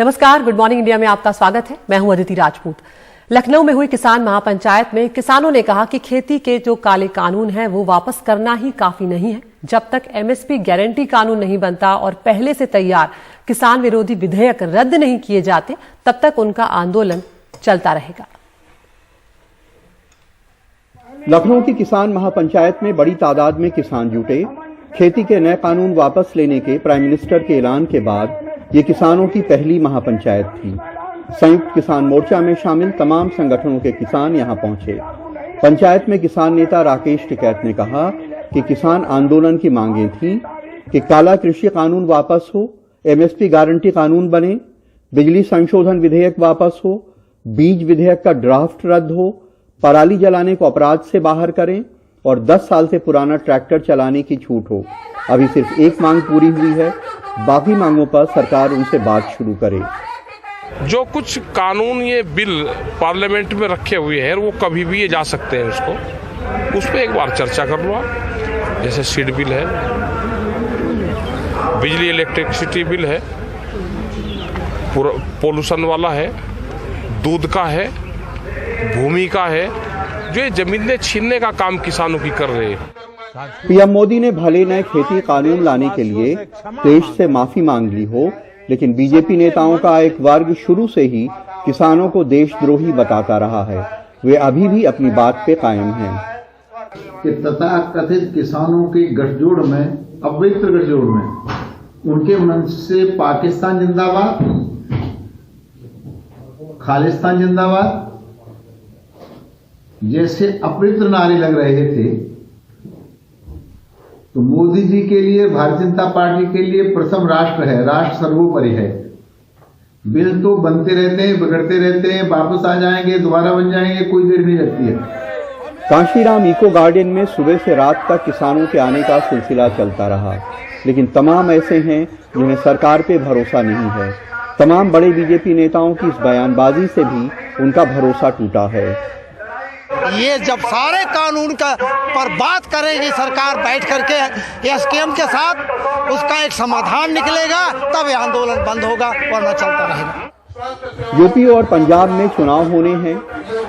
नमस्कार, good morning India में आपका स्वागत है। मैं हूं अदिति राजपूत। लखनऊ में हुई किसान महापंचायत में किसानों ने कहा कि खेती के जो काले कानून हैं वो वापस करना ही काफी नहीं है। जब तक एमएसपी गारंटी कानून नहीं बनता और पहले से तैयार किसान विरोधी विधेयक रद्द नहीं किए जाते, तब तक उनका आंदोलन चलता रहेगा। लखनऊ की किसान महापंचायत में बड़ी तादाद में किसान जुटे। खेती के नए कानून वापस लेने के प्राइम मिनिस्टर के ऐलान के बाद ये किसानों की पहली महापंचायत थी। संयुक्त किसान मोर्चा में शामिल तमाम संगठनों के किसान यहां पहुंचे। पंचायत में किसान नेता राकेश टिकैत ने कहा कि किसान आंदोलन की मांगें थी कि काला कृषि कानून वापस हो, एमएसपी गारंटी कानून बने, बिजली संशोधन विधेयक वापस हो, बीज विधेयक का ड्राफ्ट रद्द हो, पराली जलाने को अपराध से बाहर करें और 10 साल से पुराना ट्रैक्टर चलाने की छूट हो। अभी सिर्फ एक मांग पूरी हुई है, बाकी मांगों पर सरकार उनसे बात शुरू करे। जो कुछ कानून ये बिल पार्लियामेंट में रखे हुए हैं वो कभी भी ये जा सकते हैं, उसको उस पर एक बार चर्चा कर लो आप। जैसे सीड बिल है, बिजली इलेक्ट्रिसिटी बिल है, पोल्यूशन वाला है, दूध का है, भूमि का है, जो ये जमीनें छीनने का काम किसानों की कर रहे हैं। पीएम मोदी ने भले नए खेती कानून लाने के लिए देश से माफी मांग ली हो, लेकिन बीजेपी नेताओं का एक वर्ग शुरू से ही किसानों को देशद्रोही बताता रहा है। वे अभी भी अपनी बात पे कायम हैं। कि तथाकथित किसानों की गठजोड़ में, अपवित्र गठजोड़ में, उनके मन से पाकिस्तान जिंदाबाद, खालिस्तान जिंदाबाद जैसे अपवित्र नारे लग रहे थे, तो मोदी जी के लिए, भारतीय जनता पार्टी के लिए प्रथम राष्ट्र है, राष्ट्र सर्वोपरि है। बिल तो बनते रहते हैं, बिगड़ते रहते हैं, वापस आ जाएंगे, दोबारा बन जाएंगे, कोई देर नहीं लगती है। कांशीराम इको गार्डन में सुबह से रात तक किसानों के आने का सिलसिला चलता रहा, लेकिन तमाम ऐसे हैं जिन्हें सरकार पे भरोसा नहीं है। तमाम बड़े बीजेपी नेताओं की इस बयानबाजी से भी उनका भरोसा टूटा है। ये जब सारे कानून का पर बात करेगी सरकार बैठ करके एसकेएम के साथ, उसका एक समाधान निकलेगा, तब ये आंदोलन बंद होगा, वरना चलता रहेगा। यूपी और पंजाब में चुनाव होने हैं।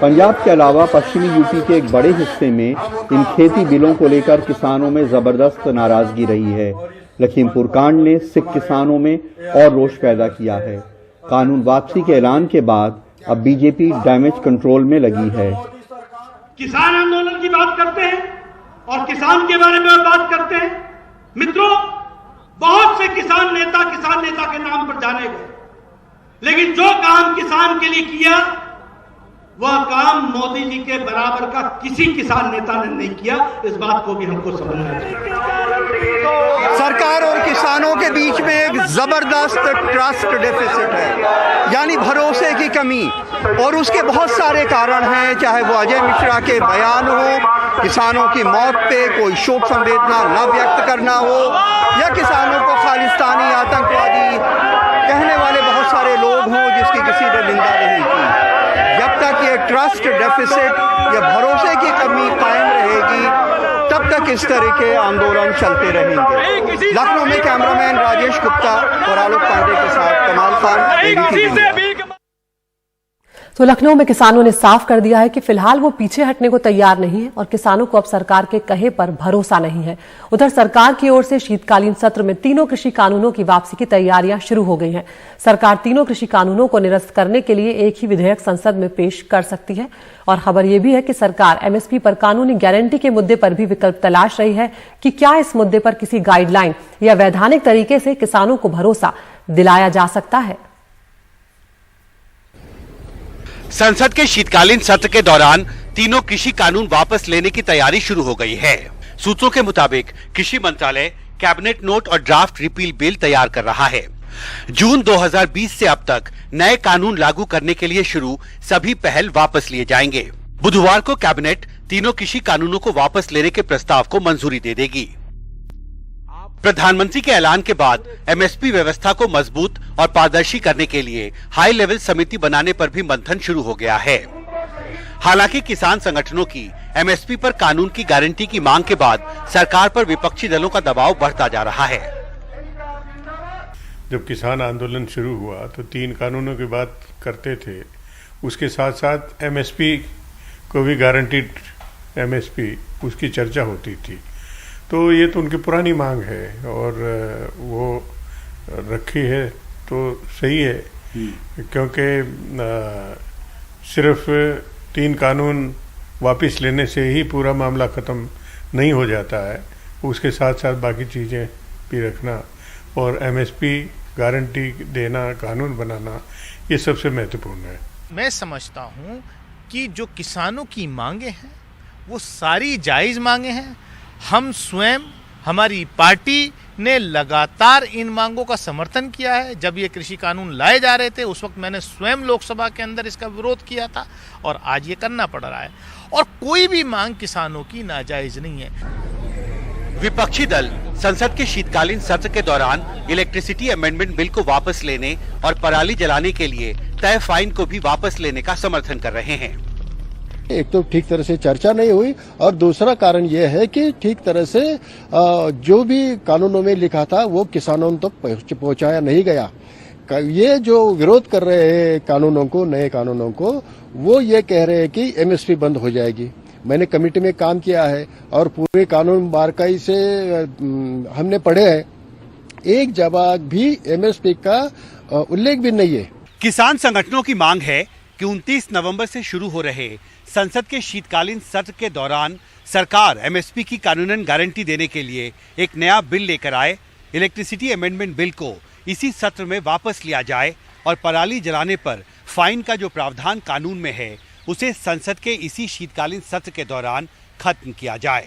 पंजाब के अलावा पश्चिमी यूपी के एक बड़े हिस्से में इन खेती बिलों को लेकर किसानों में जबरदस्त नाराजगी रही है। लखीमपुर कांड ने सिख किसानों में और रोष पैदा किया है। कानून वापसी के ऐलान के बाद अब बीजेपी डैमेज कंट्रोल में लगी है। किसान आंदोलन की बात करते हैं और किसान के बारे में बात करते हैं। मित्रों, बहुत से किसान नेता के नाम पर जाने गए, लेकिन जो काम किसान के लिए किया वह काम मोदी जी के बराबर का किसी किसान नेता ने नहीं किया। इस बात को भी हमको समझना चाहिए। सरकार और किसानों के बीच में एक जबरदस्त ट्रस्ट डेफिसिट है, यानी भरोसे की कमी, और उसके बहुत सारे कारण हैं। चाहे वो अजय मिश्रा के बयान हो, किसानों की मौत पे कोई शोक संवेदना न व्यक्त करना हो, या किसानों को खालिस्तानी आतंकवादी कहने वाले बहुत सारे लोग हों जिसकी किसी ने निंदा नहीं की। जब तक ये ट्रस्ट डेफिसिट या भरोसे की कमी कायम रहेगी, तब तक इस तरह के आंदोलन चलते रहेंगे। लखनऊ में कैमरामैन राजेश गुप्ता और आलोक पांडे के साथ कमाल खान, एबीपी। तो लखनऊ में किसानों ने साफ कर दिया है कि फिलहाल वो पीछे हटने को तैयार नहीं है और किसानों को अब सरकार के कहे पर भरोसा नहीं है। उधर सरकार की ओर से शीतकालीन सत्र में तीनों कृषि कानूनों की वापसी की तैयारियां शुरू हो गई हैं। सरकार तीनों कृषि कानूनों को निरस्त करने के लिए एक ही विधेयक संसद में पेश कर सकती है। और खबर यह भी है कि सरकार एमएसपी पर कानूनी गारंटी के मुद्दे पर भी विकल्प तलाश रही है कि क्या इस मुद्दे पर किसी गाइडलाइन या वैधानिक तरीके से किसानों को भरोसा दिलाया जा सकता है। संसद के शीतकालीन सत्र के दौरान तीनों कृषि कानून वापस लेने की तैयारी शुरू हो गई है। सूत्रों के मुताबिक कृषि मंत्रालय कैबिनेट नोट और ड्राफ्ट रिपील बिल तैयार कर रहा है। जून 2020 से अब तक नए कानून लागू करने के लिए शुरू सभी पहल वापस लिए जाएंगे। बुधवार को कैबिनेट तीनों कृषि कानूनों को वापस लेने के प्रस्ताव को मंजूरी दे देगी। प्रधानमंत्री के ऐलान के बाद एमएसपी व्यवस्था को मजबूत और पारदर्शी करने के लिए हाई लेवल समिति बनाने पर भी मंथन शुरू हो गया है। हालांकि किसान संगठनों की एमएसपी पर कानून की गारंटी की मांग के बाद सरकार पर विपक्षी दलों का दबाव बढ़ता जा रहा है। जब किसान आंदोलन शुरू हुआ तो 3 कानूनों की बात करते थे, उसके साथ साथ एमएसपी को भी गारंटीड एमएसपी उसकी चर्चा होती थी। तो ये तो उनकी पुरानी मांग है और वो रखी है तो सही है, क्योंकि सिर्फ 3 कानून वापस लेने से ही पूरा मामला ख़त्म नहीं हो जाता है, उसके साथ साथ बाकी चीज़ें भी रखना और एमएसपी गारंटी देना, कानून बनाना, ये सबसे महत्वपूर्ण है। मैं समझता हूँ कि जो किसानों की मांगे हैं वो सारी जायज़ मांगे हैं। हम स्वयं, हमारी पार्टी ने लगातार इन मांगों का समर्थन किया है। जब ये कृषि कानून लाए जा रहे थे उस वक्त मैंने स्वयं लोकसभा के अंदर इसका विरोध किया था और आज ये करना पड़ रहा है, और कोई भी मांग किसानों की नाजायज नहीं है। विपक्षी दल संसद के शीतकालीन सत्र के दौरान इलेक्ट्रिसिटी अमेंडमेंट बिल को वापस लेने और पराली जलाने के लिए तय फाइन को भी वापस लेने का समर्थन कर रहे हैं। एक तो ठीक तरह से चर्चा नहीं हुई और दूसरा कारण यह है कि ठीक तरह से जो भी कानूनों में लिखा था वो किसानों तक पहुंचाया नहीं गया। ये जो विरोध कर रहे हैं कानूनों को, नए कानूनों को, वो ये कह रहे हैं कि एमएसपी बंद हो जाएगी। मैंने कमेटी में काम किया है और पूरे कानून बारीकाई से हमने पढ़े हैं, एक जगह भी एमएसपी का उल्लेख भी नहीं है। किसान संगठनों की मांग है कि 29 नवंबर से शुरू हो रहे संसद के शीतकालीन सत्र के दौरान सरकार एमएसपी की कानूनन गारंटी देने के लिए एक नया बिल लेकर आए, इलेक्ट्रिसिटी अमेंडमेंट बिल को इसी सत्र में वापस लिया जाए और पराली जलाने पर फाइन का जो प्रावधान कानून में है उसे संसद के इसी शीतकालीन सत्र के दौरान खत्म किया जाए।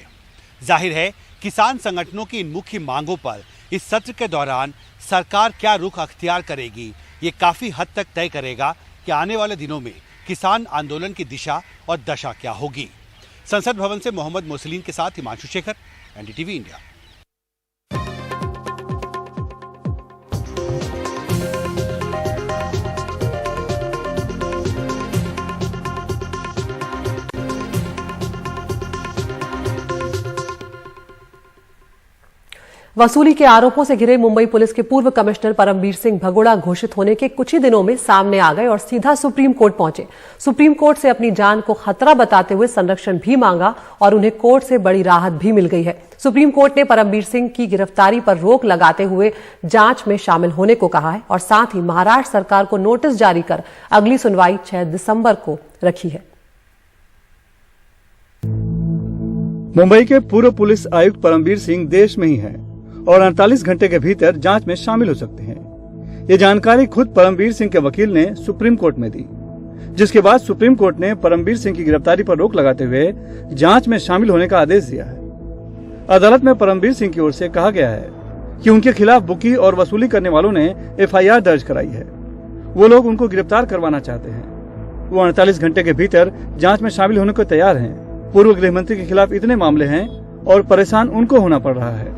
जाहिर है किसान संगठनों की इन मुख्य मांगों पर इस सत्र के दौरान सरकार क्या रुख अख्तियार करेगी, ये काफी हद तक तय करेगा कि आने वाले दिनों में किसान आंदोलन की दिशा और दशा क्या होगी। संसद भवन से मोहम्मद मोसलीन के साथ हिमांशु शेखर, एनडीटीवी इंडिया। वसूली के आरोपों से घिरे मुंबई पुलिस के पूर्व कमिश्नर परमबीर सिंह भगोड़ा घोषित होने के कुछ ही दिनों में सामने आ गए और सीधा सुप्रीम कोर्ट पहुंचे। सुप्रीम कोर्ट से अपनी जान को खतरा बताते हुए संरक्षण भी मांगा और उन्हें कोर्ट से बड़ी राहत भी मिल गई है। सुप्रीम कोर्ट ने परमबीर सिंह की गिरफ्तारी पर रोक लगाते हुए जांच में शामिल होने को कहा है और साथ ही महाराष्ट्र सरकार को नोटिस जारी कर अगली सुनवाई 6 दिसंबर को रखी है। मुंबई के पूर्व पुलिस आयुक्त परमबीर सिंह देश में ही हैं और 48 घंटे के भीतर जांच में शामिल हो सकते हैं। ये जानकारी खुद परमबीर सिंह के वकील ने सुप्रीम कोर्ट में दी, जिसके बाद सुप्रीम कोर्ट ने परमबीर सिंह की गिरफ्तारी पर रोक लगाते हुए जांच में शामिल होने का आदेश दिया है। अदालत में परमबीर सिंह की ओर से कहा गया है कि उनके खिलाफ बुकी और वसूली करने वालों ने एफआईआर दर्ज कराई है। वो लोग उनको गिरफ्तार करवाना चाहते हैं। वो 48 घंटे के भीतर जांच में शामिल होने को तैयार हैं। पूर्व गृह मंत्री के खिलाफ इतने मामले हैं और परेशान उनको होना पड़ रहा है।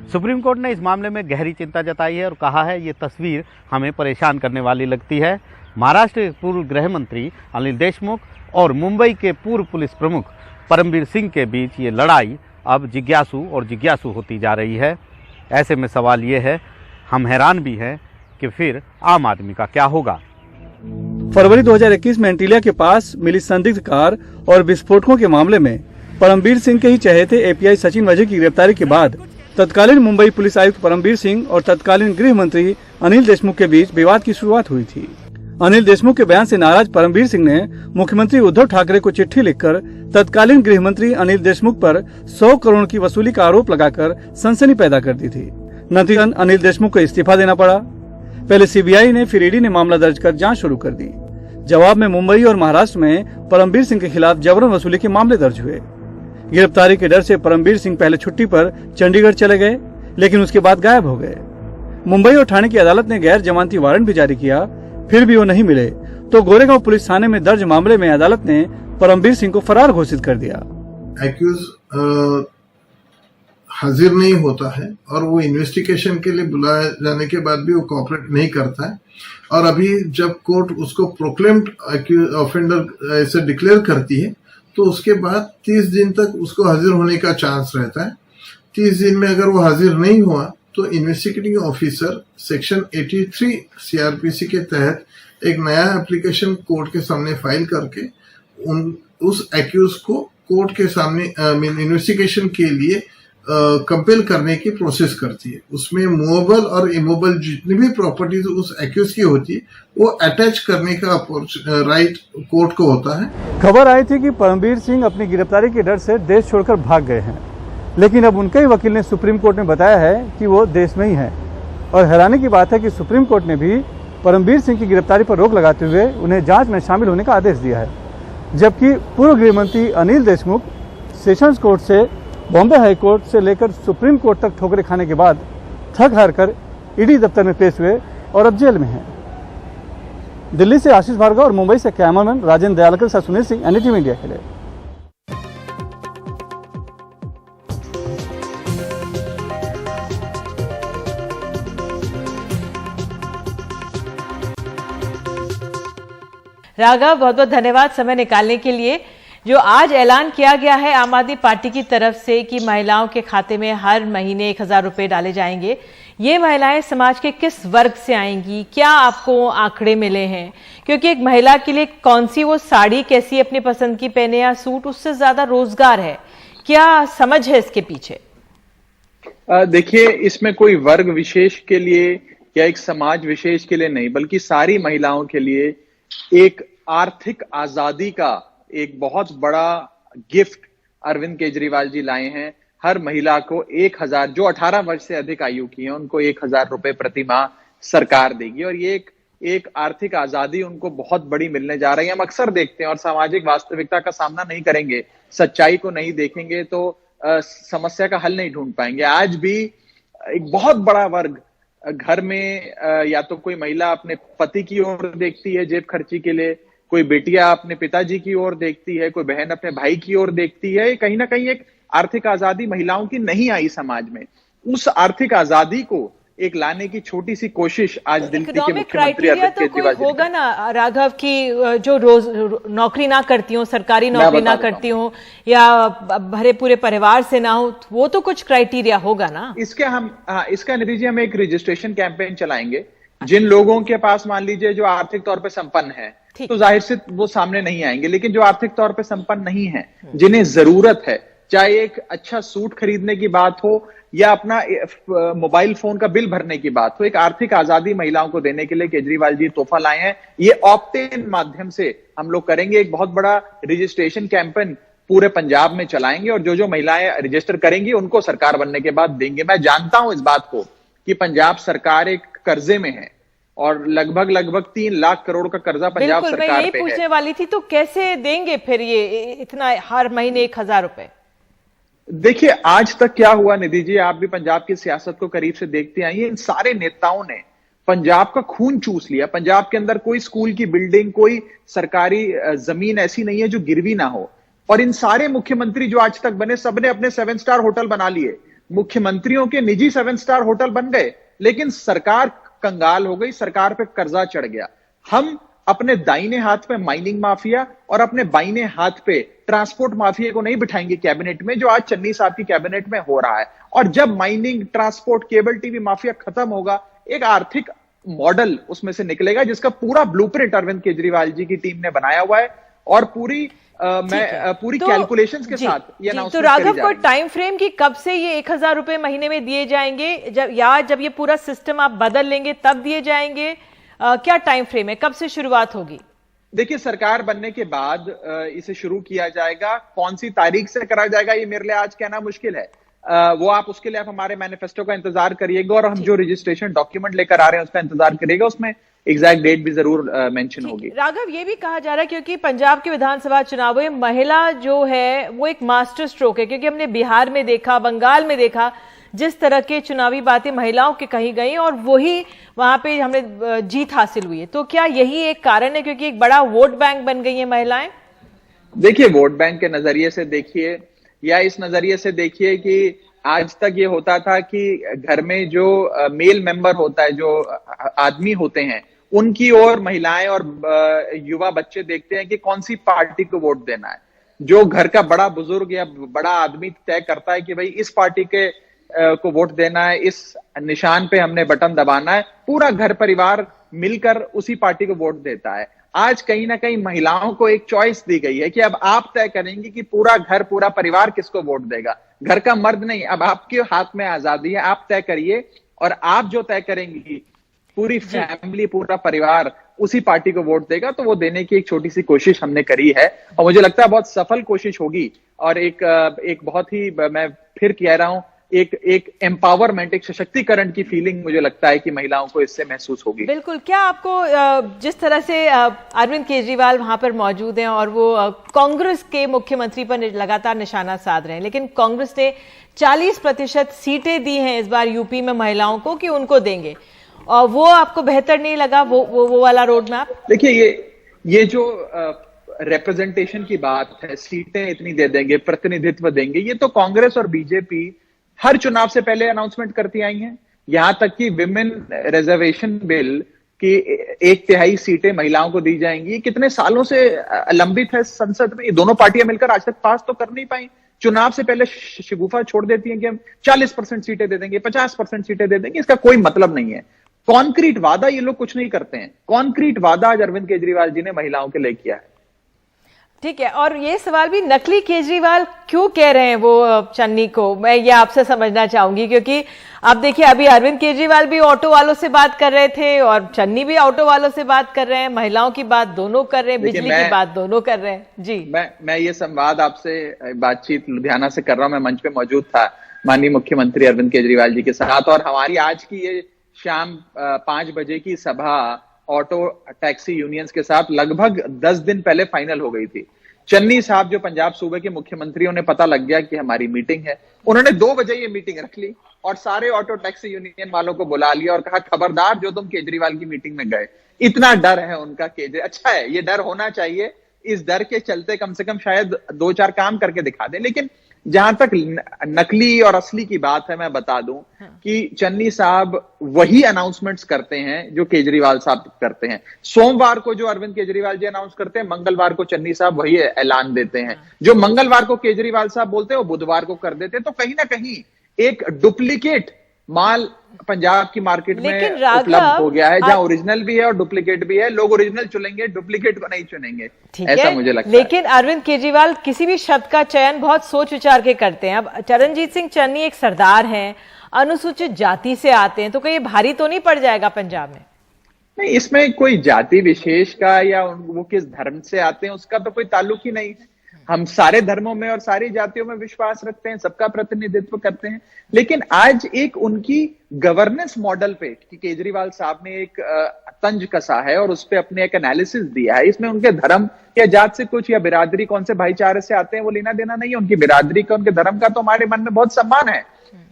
सुप्रीम कोर्ट ने इस मामले में गहरी चिंता जताई है और कहा है ये तस्वीर हमें परेशान करने वाली लगती है। महाराष्ट्र के पूर्व गृह मंत्री अनिल देशमुख और मुंबई के पूर्व पुलिस प्रमुख परमबीर सिंह के बीच ये लड़ाई अब जिज्ञासु होती जा रही है। ऐसे में सवाल ये है, हम हैरान भी हैं कि फिर आम आदमी का क्या होगा। फरवरी 2021 में एंटीलिया के पास मिली संदिग्ध कार और विस्फोटकों के मामले में परमबीर सिंह के ही चहेते एपीआई सचिन वाजे की गिरफ्तारी के बाद तत्कालीन मुंबई पुलिस आयुक्त परमबीर सिंह और तत्कालीन गृह मंत्री अनिल देशमुख के बीच विवाद की शुरुआत हुई थी। अनिल देशमुख के बयान से नाराज परमबीर सिंह ने मुख्यमंत्री उद्धव ठाकरे को चिट्ठी लिखकर तत्कालीन गृह मंत्री अनिल देशमुख पर 100 करोड़ की वसूली का आरोप लगाकर सनसनी पैदा कर दी थी। नतीजतन अनिल देशमुख को इस्तीफा देना पड़ा। पहले सीबीआई ने, फिर ईडी ने मामला दर्ज कर जांच शुरू कर दी। जवाब में मुंबई और महाराष्ट्र में परमबीर सिंह के खिलाफ जबरन वसूली के मामले दर्ज हुए। गिरफ्तारी के डर से परमबीर सिंह पहले छुट्टी पर चंडीगढ़ चले गए, लेकिन उसके बाद गायब हो गए। मुंबई और ठाणे की अदालत ने गैर जमानती वारंट भी जारी किया, फिर भी वो नहीं मिले तो गोरेगांव पुलिस थाने में दर्ज मामले में अदालत ने परमबीर सिंह को फरार घोषित कर दिया। एक्यूज हाजिर नहीं होता है और वो इन्वेस्टिगेशन के लिए बुलाए जाने के बाद भी वो कोऑपरेट नहीं करता है, और अभी जब कोर्ट उसको प्रोक्लेम्ड ऑफेंडर ऐसे डिक्लेयर करती है तो उसके बाद 30 दिन तक उसको हाजिर होने का चांस रहता है। 30 दिन में अगर वो हाजिर नहीं हुआ तो इन्वेस्टिगेटिंग ऑफिसर सेक्शन 83 सीआरपीसी के तहत एक नया एप्लीकेशन कोर्ट के सामने फाइल करके उस एक्यूज को कोर्ट के सामने इन्वेस्टिगेशन के लिए कंपेल करने की प्रोसेस करती है। उसमें मूवेबल और इमूवेबल जितनी भी प्रॉपर्टीज उस एक्यूज की होती है वो अटैच करने का राइट कोर्ट को होता है। खबर आई थी कि परमबीर सिंह अपनी गिरफ्तारी के डर से देश छोड़कर भाग गए हैं, लेकिन अब उनके ही वकील ने सुप्रीम कोर्ट में बताया है कि वो देश में ही हैं। और हैरानी की बात है कि सुप्रीम कोर्ट ने भी परमबीर सिंह की गिरफ्तारी पर रोक लगाते हुए उन्हें जांच में शामिल होने का आदेश दिया है, जबकि पूर्व गृह मंत्री अनिल देशमुख सेशंस कोर्ट से बॉम्बे हाई कोर्ट से लेकर सुप्रीम कोर्ट तक ठोकरें खाने के बाद थक हार कर ईडी दफ्तर में पेश हुए और अब जेल में हैं। दिल्ली से आशीष भार्गव और मुंबई से कैमरामैन राजेंद्र दयालकर के साथ सुनील सिंह, एनडीटीवी इंडिया के लिए। राघव, बहुत बहुत धन्यवाद समय निकालने के लिए। जो आज ऐलान किया गया है आम आदमी पार्टी की तरफ से कि महिलाओं के खाते में हर महीने 1000 रुपए डाले जाएंगे, ये महिलाएं समाज के किस वर्ग से आएंगी, क्या आपको आंकड़े मिले हैं? क्योंकि एक महिला के लिए कौन सी वो साड़ी कैसी अपनी पसंद की पहने या सूट, उससे ज्यादा रोजगार है। क्या समझ है इसके पीछे? देखिए, इसमें कोई वर्ग विशेष के लिए या एक समाज विशेष के लिए नहीं, बल्कि सारी महिलाओं के लिए एक आर्थिक आजादी का एक बहुत बड़ा गिफ्ट अरविंद केजरीवाल जी लाए हैं। हर महिला को 1000, जो 18 वर्ष से अधिक आयु की है, उनको 1000 रुपए प्रति माह सरकार देगी और ये एक आर्थिक आजादी उनको बहुत बड़ी मिलने जा रही है। हम अक्सर देखते हैं और सामाजिक वास्तविकता का सामना नहीं करेंगे, सच्चाई को नहीं देखेंगे तो समस्या का हल नहीं ढूंढ पाएंगे। आज भी एक बहुत बड़ा वर्ग घर में या तो कोई महिला अपने पति की ओर देखती है जेब खर्ची के लिए, कोई बेटियां अपने पिताजी की ओर देखती है, कोई बहन अपने भाई की ओर देखती है। कहीं ना कहीं एक आर्थिक आजादी महिलाओं की नहीं आई समाज में। उस आर्थिक आजादी को एक लाने की छोटी सी कोशिश आज दिल्ली के मुख्यमंत्री अरविंद केजरीवाल जी होगा ना राघव की जो रोज नौकरी ना करती हो, सरकारी नौकरी ना करती हो या भरे पूरे परिवार से ना हो, वो तो कुछ क्राइटेरिया होगा ना। इसका नतीजे हम एक रजिस्ट्रेशन कैंपेन चलाएंगे। जिन लोगों के पास मान लीजिए जो आर्थिक तौर पर संपन्न है तो जाहिर से वो सामने नहीं आएंगे, लेकिन जो आर्थिक तौर पे संपन्न नहीं है, जिन्हें जरूरत है, चाहे एक अच्छा सूट खरीदने की बात हो या अपना मोबाइल फोन का बिल भरने की बात हो, एक आर्थिक आजादी महिलाओं को देने के लिए केजरीवाल जी तोहफा लाए हैं। ये ऑप्ट-इन माध्यम से हम लोग करेंगे, एक बहुत बड़ा रजिस्ट्रेशन कैंपेन पूरे पंजाब में चलाएंगे और जो महिलाएं रजिस्टर करेंगी उनको सरकार बनने के बाद देंगे। मैं जानता हूं इस बात को कि पंजाब सरकार एक कर्जे में है और लगभग 3 लाख करोड़ का कर्जा पंजाब सरकार पे है। मैं यही पूछने वाली थी, तो कैसे देंगे फिर ये इतना हर महीने 1000 रुपए? देखिए, आज तक क्या हुआ निधि जी, आप भी पंजाब की सियासत को करीब से देखते आई हैं। इन सारे नेताओं ने पंजाब का खून चूस लिया। पंजाब के अंदर कोई स्कूल की बिल्डिंग, कोई सरकारी जमीन ऐसी नहीं है जो गिरवी ना हो। और इन सारे मुख्यमंत्री जो आज तक बने, सबने अपने 7 स्टार होटल बना लिए। मुख्यमंत्रियों के निजी 7 स्टार होटल बन गए, लेकिन सरकार कंगाल हो गई, सरकार पे कर्जा चढ़ गया। हम अपने दाहिने हाथ पे माइनिंग माफिया और अपने बाइने हाथ पे ट्रांसपोर्ट माफिया को नहीं बिठाएंगे कैबिनेट में, जो आज चन्नी साहब की कैबिनेट में हो रहा है। और जब mining, transport, cable TV mafia खत्म होगा, एक आर्थिक मॉडल उसमें से निकलेगा जिसका पूरा ब्लूप्रिंट अरविंद केजरीवाल जी की टीम ने बनाया हुआ है और पूरी कैलकुलेशंस के साथ ये तो राघव को टाइम फ्रेम की कब से ये 1000 रुपए महीने में दिए जाएंगे, जब ये पूरा सिस्टम आप बदल लेंगे तब दिए जाएंगे? क्या टाइम फ्रेम है, कब से शुरुआत होगी? देखिए, सरकार बनने के बाद इसे शुरू किया जाएगा। कौन सी तारीख से करा जाएगा ये मेरे लिए आज कहना मुश्किल है। वो उसके लिए आप हमारे मैनिफेस्टो का इंतजार करिएगा और हम जो रजिस्ट्रेशन डॉक्यूमेंट लेकर आ रहे हैं उसका इंतजार करिएगा। उसमें एग्जैक्ट डेट भी जरूर मेंशन होगी। राघव, ये भी कहा जा रहा है क्योंकि पंजाब के विधानसभा चुनाव में महिला जो है वो एक मास्टर स्ट्रोक है, क्योंकि हमने बिहार में देखा, बंगाल में देखा, जिस तरह के चुनावी बातें महिलाओं की कही गई और वही वहां पे हमने जीत हासिल हुई है। तो क्या यही एक कारण है क्योंकि एक बड़ा वोट बैंक बन गई है महिलाएं? देखिए, वोट बैंक के नजरिए से देखिए या इस नजरिए से देखिए कि आज तक ये होता था कि घर में जो मेल मेंबर होता है, जो आदमी होते हैं, उनकी ओर महिलाएं और युवा बच्चे देखते हैं कि कौन सी पार्टी को वोट देना है। जो घर का बड़ा बुजुर्ग या बड़ा आदमी तय करता है कि भाई इस पार्टी के को वोट देना है, इस निशान पे हमने बटन दबाना है, पूरा घर परिवार मिलकर उसी पार्टी को वोट देता है। आज कहीं ना कहीं महिलाओं को एक चॉइस दी गई है कि अब आप तय करेंगे कि पूरा घर पूरा परिवार किसको वोट देगा। घर का मर्द नहीं, अब आपके हाथ में आजादी है, आप तय करिए और आप जो तय करेंगी पूरी फैमिली पूरा परिवार उसी पार्टी को वोट देगा। तो वो देने की एक छोटी सी कोशिश हमने करी है और मुझे लगता है बहुत सफल कोशिश होगी और एक बहुत ही, मैं फिर कह रहा हूं, एक एम्पावरमेंट, एक सशक्तिकरण की फीलिंग मुझे लगता है कि महिलाओं को इससे महसूस होगी। बिल्कुल। क्या आपको जिस तरह से अरविंद केजरीवाल वहां पर मौजूद हैं और वो कांग्रेस के मुख्यमंत्री पर लगातार निशाना साध रहे हैं, लेकिन कांग्रेस ने 40% सीटें दी हैं इस बार यूपी में महिलाओं को कि उनको देंगे, और वो आपको बेहतर नहीं लगा वो वाला रोड मैप? देखिए, ये जो रिप्रेजेंटेशन की बात है, सीटें इतनी दे देंगे, प्रतिनिधित्व देंगे, ये तो कांग्रेस और बीजेपी हर चुनाव से पहले अनाउंसमेंट करती आई हैं। यहां तक कि विमेन रिजर्वेशन बिल की 1/3 सीटें महिलाओं को दी जाएंगी, कितने सालों से लंबित है संसद में, ये दोनों पार्टियां मिलकर आज तक पास तो कर नहीं पाई। चुनाव से पहले शगुफा छोड़ देती हैं कि हम 40% सीटें दे देंगे, 50% सीटें दे देंगे, इसका कोई मतलब नहीं है। कॉन्क्रीट वादा ये लोग कुछ नहीं करते हैं। कॉन्क्रीट वादा आज अरविंद केजरीवाल जी ने महिलाओं के लिए किया है। ठीक है, और ये सवाल भी, नकली केजरीवाल क्यों कह रहे हैं वो चन्नी को, मैं ये आपसे समझना चाहूंगी, क्योंकि आप देखिए अभी अरविंद केजरीवाल भी ऑटो वालों से बात कर रहे थे और चन्नी भी ऑटो वालों से बात कर रहे हैं, महिलाओं की बात दोनों कर रहे हैं, बिजली की बात दोनों कर रहे हैं। जी, मैं ये संवाद आपसे बातचीत लुधियाना से कर रहा हूं। मैं मंच पे मौजूद था माननीय मुख्यमंत्री अरविंद केजरीवाल जी के साथ, और हमारी आज की ये शाम 5 बजे की सभा ऑटो टैक्सी यूनियंस के साथ लगभग 10 दिन पहले फाइनल हो गई थी। चन्नी साहब जो पंजाब सूबे के मुख्यमंत्री, उन्हें पता लग गया कि हमारी मीटिंग है, उन्होंने 2 बजे ये मीटिंग रख ली और सारे ऑटो टैक्सी यूनियन वालों को बुला लिया और कहा खबरदार जो तुम केजरीवाल की मीटिंग में गए। इतना डर है उनका केजरीवाल। अच्छा है, ये डर होना चाहिए, इस डर के चलते कम से कम शायद 2-4 काम करके दिखा दें। लेकिन जहां तक नकली और असली की बात है, मैं बता दूं कि चन्नी साहब वही अनाउंसमेंट्स करते हैं जो केजरीवाल साहब करते हैं। सोमवार को जो अरविंद केजरीवाल जी अनाउंस करते हैं, मंगलवार को चन्नी साहब वही ऐलान देते हैं। जो मंगलवार को केजरीवाल साहब बोलते हैं वो बुधवार को कर देते हैं। तो कहीं ना कहीं एक डुप्लीकेट माल पंजाब की मार्केट में उपलब्ध हो गया है, जहां ओरिजिनल भी है और डुप्लीकेट भी है। लोग ओरिजिनल चुनेंगे, डुप्लीकेट को नहीं चुनेंगे, ऐसा मुझे लगता है। लेकिन अरविंद केजरीवाल किसी भी शब्द का चयन बहुत सोच विचार के करते हैं। अब चरणजीत सिंह चन्नी एक सरदार हैं, अनुसूचित जाति से आते हैं, तो कहीं भारी तो नहीं पड़ जाएगा पंजाब में? नहीं, इसमें कोई जाति विशेष का या वो किस धर्म से आते हैं उसका तो कोई ताल्लुक ही नहीं है। हम सारे धर्मों में और सारी जातियों में विश्वास रखते हैं, सबका प्रतिनिधित्व करते हैं। लेकिन आज एक उनकी गवर्नेंस मॉडल पे कि केजरीवाल साहब ने एक तंज कसा है और उस पर अपने एक एनालिसिस दिया है। इसमें उनके धर्म या जात से कुछ या बिरादरी कौन से भाईचारे से आते हैं वो लेना देना नहीं है। उनकी बिरादरी का, उनके धर्म का तो हमारे मन में बहुत सम्मान है।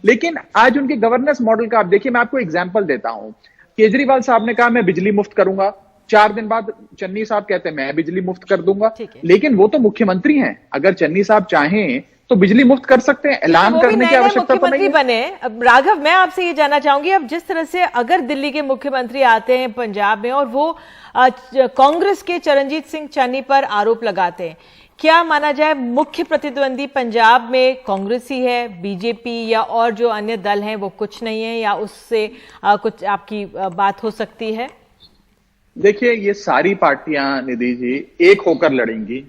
लेकिन आज उनके गवर्नेंस मॉडल का आप देखिए, मैं आपको एग्जाम्पल देता हूं। केजरीवाल साहब ने कहा मैं बिजली मुफ्त करूंगा, 4 दिन बाद चन्नी साहब कहते हैं मैं बिजली मुफ्त कर दूंगा। लेकिन वो तो मुख्यमंत्री हैं, अगर चन्नी साहब चाहें तो बिजली मुफ्त कर सकते हैं, ऐलान करने की आवश्यकता तो नहीं बने। अब राघव, मैं आपसे ये जानना चाहूंगी, अब जिस तरह से अगर दिल्ली के मुख्यमंत्री आते हैं पंजाब में और वो कांग्रेस के चरणजीत सिंह चन्नी पर आरोप लगाते हैं, क्या माना जाए मुख्य प्रतिद्वंदी पंजाब में कांग्रेस ही है, बीजेपी या और जो अन्य दल हैं वो कुछ नहीं है, या उससे कुछ आपकी बात हो सकती है? देखिए, ये सारी पार्टियां निधि जी एक होकर लड़ेंगी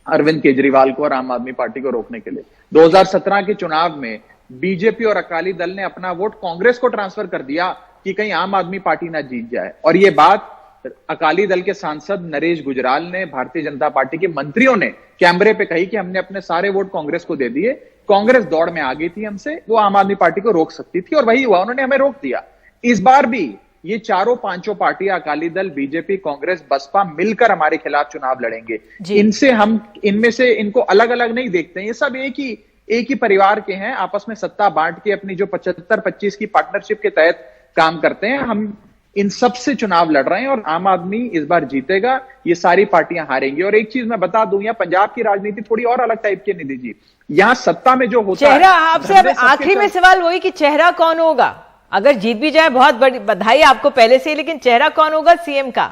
अरविंद केजरीवाल को और आम आदमी पार्टी को रोकने के लिए। 2017 के चुनाव में बीजेपी और अकाली दल ने अपना वोट कांग्रेस को ट्रांसफर कर दिया कि कहीं आम आदमी पार्टी ना जीत जाए, और ये बात अकाली दल के सांसद नरेश गुजराल ने, भारतीय जनता पार्टी के मंत्रियों ने कैमरे पे कही कि हमने अपने सारे वोट कांग्रेस को दे दिए। कांग्रेस दौड़ में आ गई थी हमसे, वो आम आदमी पार्टी को रोक सकती थी और वही हुआ, उन्होंने हमें रोक दिया। इस बार भी ये 4-5 पार्टियां, अकाली दल, बीजेपी, कांग्रेस, बसपा मिलकर हमारे खिलाफ चुनाव लड़ेंगे। इनसे हम इनमें से इनको अलग अलग नहीं देखते हैं, ये सब एक ही परिवार के हैं, आपस में सत्ता बांट के अपनी जो 75-25 की पार्टनरशिप के तहत काम करते हैं। हम इन सब से चुनाव लड़ रहे हैं और आम आदमी इस बार जीतेगा, ये सारी पार्टियां हारेंगी। और एक चीज मैं बता दूं, यहाँ पंजाब की राजनीति थोड़ी और अलग टाइप की निधि जी। यहाँ सत्ता में जो होता है, चेहरा, आपसे अब आखिरी में सवाल वही कि चेहरा कौन होगा? अगर जीत भी जाए बहुत बड़ी बधाई आपको पहले से, लेकिन चेहरा कौन होगा सीएम का?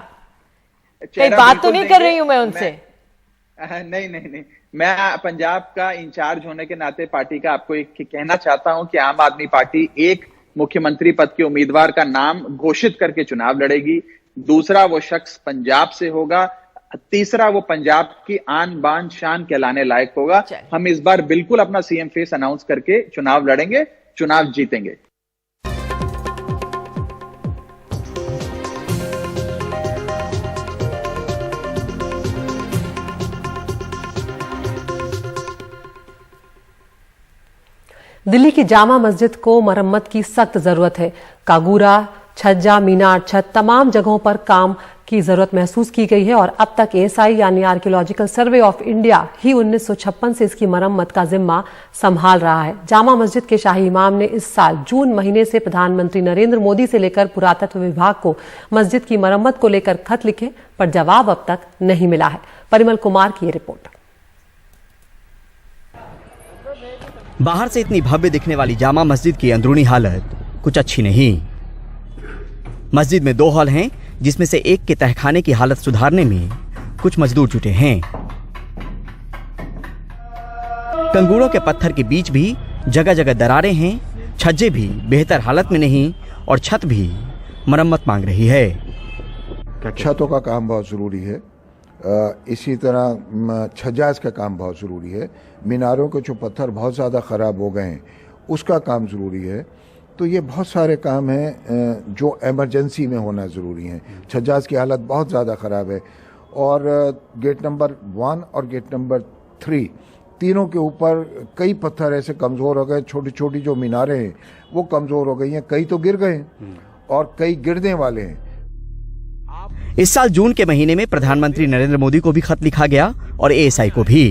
कहीं बात तो नहीं कर रही हूं मैं उनसे। नहीं, मैं पंजाब का इंचार्ज होने के नाते पार्टी का आपको एक कहना चाहता हूं कि आम आदमी पार्टी एक मुख्यमंत्री पद के उम्मीदवार का नाम घोषित करके चुनाव लड़ेगी। दूसरा, वो शख्स पंजाब से होगा। तीसरा, वो पंजाब की आन बान शान कहलाने लायक होगा। हम इस बार बिल्कुल अपना सीएम फेस अनाउंस करके चुनाव लड़ेंगे, चुनाव जीतेंगे। दिल्ली की जामा मस्जिद को मरम्मत की सख्त जरूरत है। कागूरा, छज्जा, मीनार, छत तमाम जगहों पर काम की जरूरत महसूस की गई है और अब तक एएसआई यानी आर्कियोलॉजिकल सर्वे ऑफ इंडिया ही 1956 से इसकी मरम्मत का जिम्मा संभाल रहा है। जामा मस्जिद के शाही इमाम ने इस साल जून महीने से प्रधानमंत्री नरेंद्र मोदी से लेकर पुरातत्व विभाग को मस्जिद की मरम्मत को लेकर खत लिखे, पर जवाब अब तक नहीं मिला है। परिमल कुमार की ये रिपोर्ट। बाहर से इतनी भव्य दिखने वाली जामा मस्जिद की अंदरूनी हालत कुछ अच्छी नहीं। मस्जिद में 2 हॉल हैं, जिसमें से एक के तहखाने की हालत सुधारने में कुछ मजदूर जुटे हैं। कंगूरों के पत्थर के बीच भी जगह जगह दरारें हैं, छज्जे भी बेहतर हालत में नहीं और छत भी मरम्मत मांग रही है। छतों का काम बहुत जरूरी है, इसी तरह छज्जाज का काम बहुत ज़रूरी है। मीनारों के जो पत्थर बहुत ज़्यादा ख़राब हो गए हैं उसका काम ज़रूरी है। तो ये बहुत सारे काम हैं जो एमरजेंसी में होना ज़रूरी है। छज्जाज की हालत बहुत ज़्यादा ख़राब है और गेट नंबर 1 और गेट नंबर 3 तीनों के ऊपर कई पत्थर ऐसे कमज़ोर हो गए। छोटी छोटी जो मीनारें हैं वो कमज़ोर हो गई हैं, कई तो गिर गए और कई गिरने वाले हैं। इस साल जून के महीने में प्रधानमंत्री नरेंद्र मोदी को भी खत लिखा गया और एएसआई को भी।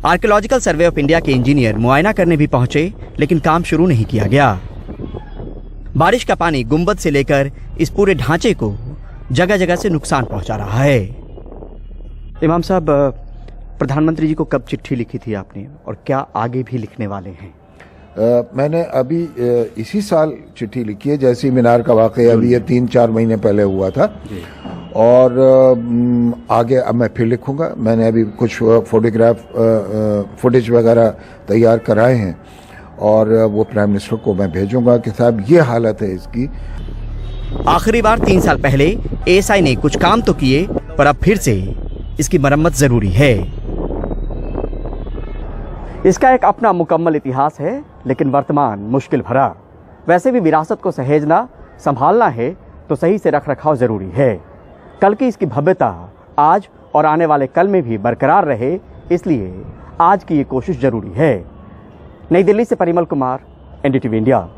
आर्कियोलॉजिकल सर्वे ऑफ इंडिया के इंजीनियर मुआयना करने भी पहुंचे, लेकिन काम शुरू नहीं किया गया। बारिश का पानी गुंबद से लेकर इस पूरे ढांचे को जगह जगह से नुकसान पहुंचा रहा है। इमाम साहब, प्रधानमंत्री जी को कब चिट्ठी लिखी थी आपने और क्या आगे भी लिखने वाले हैं? मैंने अभी इसी साल चिट्ठी लिखी है, जैसे मीनार का वाकया अभी ये 3-4 महीने पहले हुआ था और आगे अब मैं फिर लिखूंगा। मैंने अभी कुछ फुटेज वगैरह तैयार कराए हैं और वो प्राइम मिनिस्टर को मैं भेजूंगा कि साहब ये हालत है इसकी। आखिरी बार 3 साल पहले एएसआई ने कुछ काम तो किए, पर अब फिर से इसकी मरम्मत जरूरी है। इसका एक अपना मुकम्मल इतिहास है, लेकिन वर्तमान मुश्किल भरा। वैसे भी विरासत को सहेजना, संभालना है तो सही से रख रखाव जरूरी है। कल की इसकी भव्यता आज और आने वाले कल में भी बरकरार रहे, इसलिए आज की ये कोशिश जरूरी है। नई दिल्ली से परिमल कुमार, एनडीटीवी इंडिया।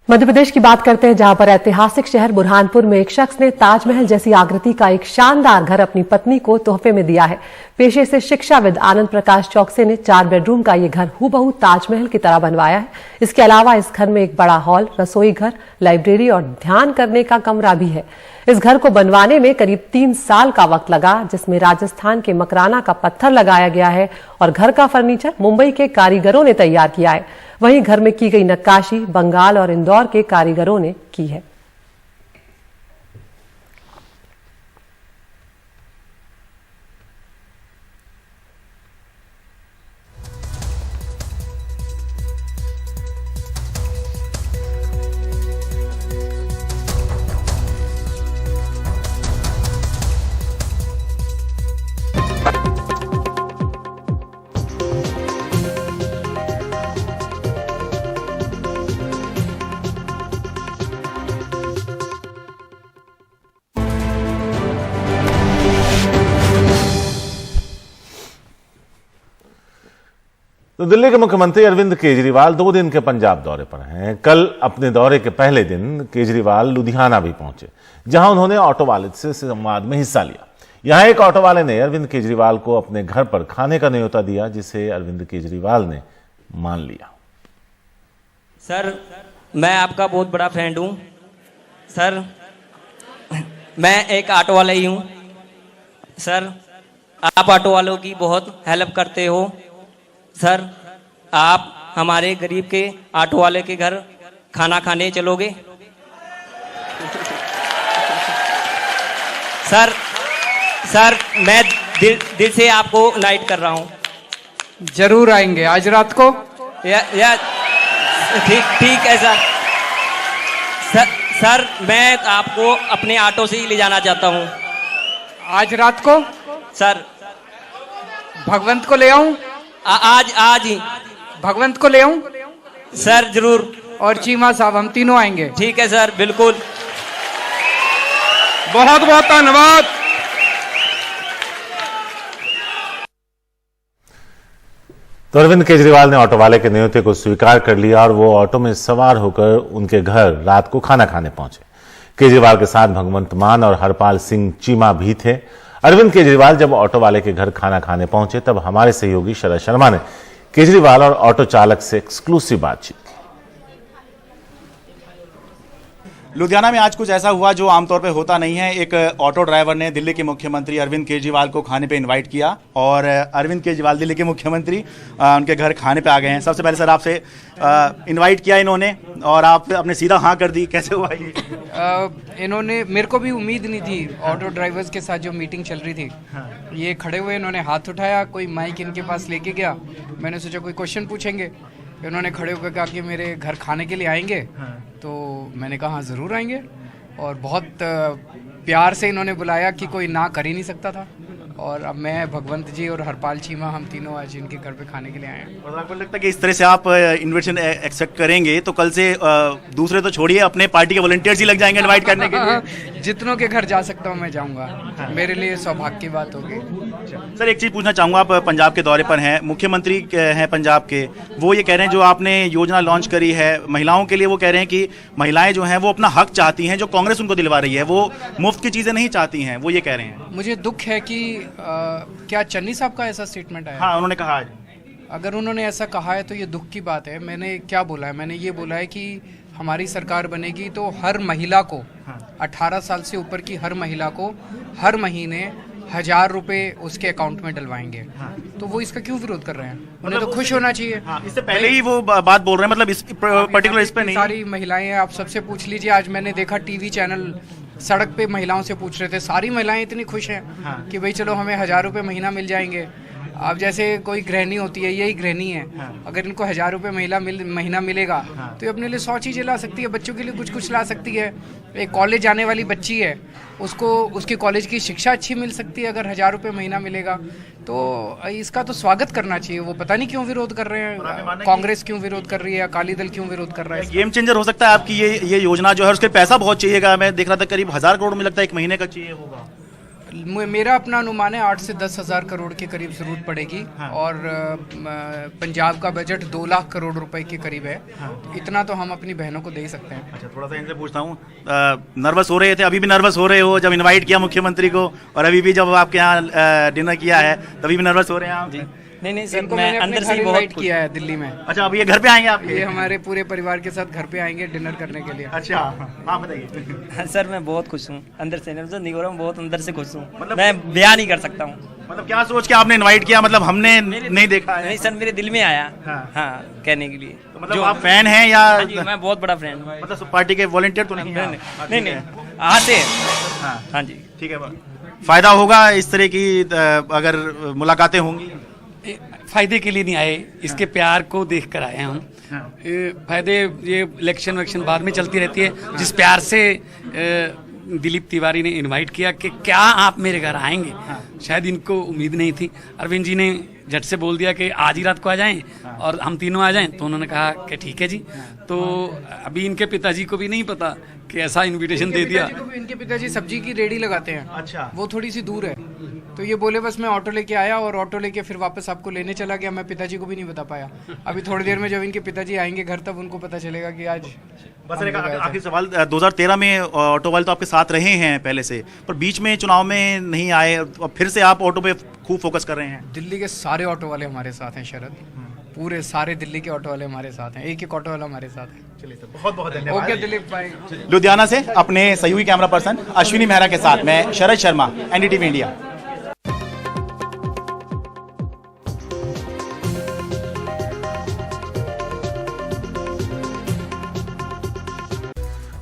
मध्य प्रदेश की बात करते हैं, जहां पर ऐतिहासिक शहर बुरहानपुर में एक शख्स ने ताजमहल जैसी आकृति का एक शानदार घर अपनी पत्नी को तोहफे में दिया है। पेशे से शिक्षाविद आनंद प्रकाश चौकसे ने 4 बेडरूम का ये घर हूबहू ताजमहल की तरह बनवाया है। इसके अलावा इस घर में एक बड़ा हॉल, रसोई घर, लाइब्रेरी और ध्यान करने का कमरा भी है। इस घर को बनवाने में करीब 3 साल का वक्त लगा, जिसमें राजस्थान के मकराना का पत्थर लगाया गया है और घर का फर्नीचर मुंबई के कारीगरों ने तैयार किया है। वहीं घर में की गई नक्काशी बंगाल और इंदौर के कारीगरों ने की है। तो दिल्ली के मुख्यमंत्री अरविंद केजरीवाल 2 दिन के पंजाब दौरे पर हैं। कल अपने दौरे के पहले दिन केजरीवाल लुधियाना भी पहुंचे, जहां उन्होंने ऑटो वाले से संवाद में हिस्सा लिया। यहां एक ऑटो वाले ने अरविंद केजरीवाल को अपने घर पर खाने का न्योता दिया, जिसे अरविंद केजरीवाल ने मान लिया। सर, मैं आपका बहुत बड़ा फ्रेंड हूं। सर, मैं एक ऑटो वाला ही हूं। सर, आप ऑटो वालों की बहुत हेल्प करते हो। सर, आप हमारे गरीब के ऑटो वाले के घर खाना खाने चलोगे? सर, मैं दिल से आपको नाइट कर रहा हूँ। जरूर आएंगे आज रात को। या ठीक है सर मैं आपको अपने ऑटो से ही ले जाना चाहता हूँ। आज रात को सर भगवंत को ले आऊं? आज ही भगवंत को ले आऊं? सर जरूर। और चीमा साहब हम तीनों आएंगे। ठीक है सर बिल्कुल। बहुत बहुत धन्यवाद। तो अरविंद केजरीवाल ने ऑटो वाले के न्योते को स्वीकार कर लिया और वो ऑटो में सवार होकर उनके घर रात को खाना खाने पहुंचे। केजरीवाल के साथ भगवंत मान और हरपाल सिंह चीमा भी थे। अरविंद केजरीवाल जब ऑटो वाले के घर खाना खाने पहुंचे तब हमारे सहयोगी शरद शर्मा ने केजरीवाल और ऑटो चालक से एक्सक्लूसिव बातचीत की। लुधियाना में आज कुछ ऐसा हुआ जो आमतौर पे होता नहीं है। एक ऑटो ड्राइवर ने दिल्ली के मुख्यमंत्री अरविंद केजरीवाल को खाने पे इनवाइट किया और अरविंद केजरीवाल दिल्ली के मुख्यमंत्री उनके घर खाने पे आ गए हैं। सबसे पहले सर आपसे इनवाइट किया इन्होंने और आप अपने सीधा हाँ कर दी, कैसे हुआ ये? इन्होंने, मेरे को भी उम्मीद नहीं थी। ऑटो ड्राइवर्स के साथ जो मीटिंग चल रही थी, ये खड़े हुए, इन्होंने हाथ उठाया, कोई माइक इनके पास लेके गया। मैंने सोचा कोई क्वेश्चन पूछेंगे। इन्होंने खड़े होकर कहा कि मेरे घर खाने के लिए आएंगे। तो मैंने कहा हाँ ज़रूर आएंगे और बहुत प्यार से इन्होंने बुलाया कि कोई ना कर ही नहीं सकता था। और अब मैं, भगवंत जी और हरपाल चीमा, हम तीनों आज इनके घर पे खाने के लिए आए हैं। और आपको लगता है कि इस तरह से आप इन्विटेशन एक्सेप्ट करेंगे तो कल से दूसरे तो छोड़िए, अपने पार्टी के वॉलंटियर्स ही लग जाएंगे इनवाइट करने के लिए? जितनों के घर जा सकता हूँ मैं जाऊँगा। मेरे लिए सौभाग्य की बात होगी। सर एक चीज़ पूछना चाहूँगा, आप पंजाब के दौरे पर हैं, मुख्यमंत्री हैं पंजाब के, वो ये कह रहे हैं जो आपने योजना लॉन्च करी है महिलाओं के लिए, वो कह रहे हैं कि महिलाएं जो हैं वो अपना हक चाहती हैं जो कांग्रेस उनको दिलवा रही है, वो मुफ्त की चीज़ें नहीं चाहती हैं, वो ये कह रहे हैं। मुझे दुख है कि क्या चन्नी साहब का ऐसा स्टेटमेंट आया? हाँ, उन्होंने कहा आज। अगर उन्होंने ऐसा कहा है तो ये दुख की बात है। मैंने क्या बोला है? मैंने ये बोला है कि हमारी सरकार बनेगी तो हर महिला को, 18 साल से ऊपर की हर महिला को हर महीने 1000 रुपए उसके अकाउंट में डलवाएंगे। तो वो इसका क्यों विरोध कर रहे हैं? उन्हें तो खुश होना चाहिए। इससे पहले ही वो बात बोल रहे हैं, मतलब इस पर्टिकुलर इस पे नहीं। सारी महिलाएं हैं, आप सबसे पूछ लीजिए। आज मैंने देखा टीवी चैनल सड़क पे महिलाओं से पूछ रहे थे, सारी महिलाएं इतनी खुश हैं कि भाई चलो हमें 1000 रुपए महीना मिल जाएंगे। अब जैसे कोई गृहिणी होती है, यही गृहिणी है, अगर इनको 1000 रुपए महीना मिलेगा तो ये अपने लिए 100 चीज़ें ला सकती है, बच्चों के लिए कुछ कुछ ला सकती है। एक कॉलेज जाने वाली बच्ची है, उसको उसकी कॉलेज की शिक्षा अच्छी मिल सकती है अगर 1000 रुपए महीना मिलेगा। तो इसका तो स्वागत करना चाहिए। वो पता नहीं क्यों विरोध कर रहे हैं, कांग्रेस क्यों विरोध कर रही है, अकाली दल क्यों विरोध कर रहा है। गेम चेंजर हो सकता है आपकी ये योजना जो है, उसके पैसा बहुत चाहिएगा। मैं देख रहा था करीब 1000 करोड़ में लगता है एक महीने का चाहिए होगा। मेरा अपना अनुमान है 8 से 10 हज़ार करोड़ के करीब जरूरत पड़ेगी। और पंजाब का बजट 2 लाख करोड़ रुपए के करीब है। तो इतना तो हम अपनी बहनों को दे ही सकते हैं। अच्छा, थोड़ा सा इनसे पूछता हूँ, नर्वस हो रहे थे, अभी भी नर्वस हो रहे हो जब इनवाइट किया मुख्यमंत्री को, और अभी भी जब आपके यहाँ डिनर किया है तभी भी नर्वस हो रहे हैं आप? जी नहीं सर, मैं अंदर से इनवाइट किया है दिल्ली में। अच्छा, अब ये घर पे आएंगे आपके? ये हमारे पूरे परिवार के साथ घर पे आएंगे डिनर करने के लिए। अच्छा, हाँ बताइए। सर मैं बहुत खुश हूँ, अंदर से नहीं हो रहा हूँ, बहुत अंदर से खुश हूँ। मतलब मैं बयान नहीं कर सकता हूँ। मतलब क्या सोच के आपने इनवाइट किया? मतलब हमने नहीं देखा है। नहीं सर, मेरे दिल में आया हाँ कहने के लिए। तो मतलब आप फैन हैं या? मैं बहुत बड़ा फैन हूँ। मतलब पार्टी के वॉलंटियर तो नहीं? नहीं आते हैं। हाँ जी ठीक है। फायदा होगा इस तरह की अगर मुलाकातें होंगी? फायदे के लिए नहीं आए, इसके प्यार को देख कर आए हम। फायदे ये इलेक्शन वैक्शन बाद में चलती रहती है। जिस प्यार से दिलीप तिवारी ने इनवाइट किया कि क्या आप मेरे घर आएंगे, शायद इनको उम्मीद नहीं थी। अरविंद जी ने झट से बोल दिया कि आज ही रात को आ जाएं और हम तीनों आ जाएं, तो उन्होंने कहा कि ठीक है जी। तो अभी इनके पिताजी को भी नहीं पता कि ऐसा इनविटेशन दे दिया। इनके पिताजी सब्जी की रेडी लगाते हैं। अच्छा, वो थोड़ी सी दूर है, तो ये बोले बस मैं ऑटो लेके आया और ऑटो लेके फिर वापस आपको लेने चला गया। मैं पिताजी को भी नहीं बता पाया। अभी थोड़ी देर में जब इनके पिताजी आएंगे घर तब उनको पता चलेगा कि आज। बस एक आखिरी सवाल, 2013 में ऑटो वाले तो आपके साथ रहे हैं पहले से, पर बीच में चुनाव में नहीं आए और फिर से आप ऑटो पे खूब फोकस कर रहे हैं। दिल्ली के सारे ऑटो वाले हमारे साथ हैं शरद, पूरे सारे दिल्ली के ऑटो वाले हमारे साथ हैं, एक ऑटो वाला हमारे साथ है। चलिए सर, बहुत बहुत धन्यवाद। ओके दिलीप भाई। लुधियाना से अपने सहयोगी कैमरा पर्सन अश्विनी मेहरा के साथ मैं Sharad Sharma, NDTV India.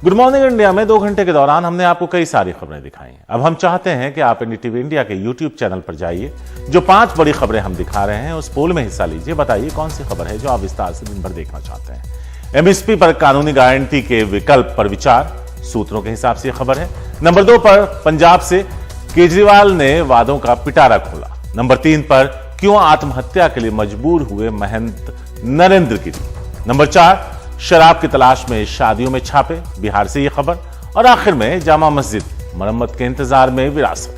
Good morning India में 2 घंटे के दौरान हमने आपको कई सारी खबरें दिखाई। अब हम चाहते हैं कि आप एनडीटीवी इंडिया के यूट्यूब चैनल पर जाइए, जो 5 बड़ी खबरें हम दिखा रहे हैं उस पोल में हिस्सा लीजिए। बताइए कौन सी खबर है जो आप विस्तार से दिन भर देखना चाहते हैं। एमएसपी पर कानूनी गारंटी के विकल्प पर विचार, सूत्रों के हिसाब से यह खबर है। नंबर 2 पर पंजाब से केजरीवाल ने वादों का पिटारा खोला। नंबर 3 पर क्यों आत्महत्या के लिए मजबूर हुए महंत नरेंद्र गिरी। नंबर 4 शराब की तलाश में शादियों में छापे, बिहार से यह खबर। और आखिर में जामा मस्जिद मरम्मत के इंतजार में विरासत।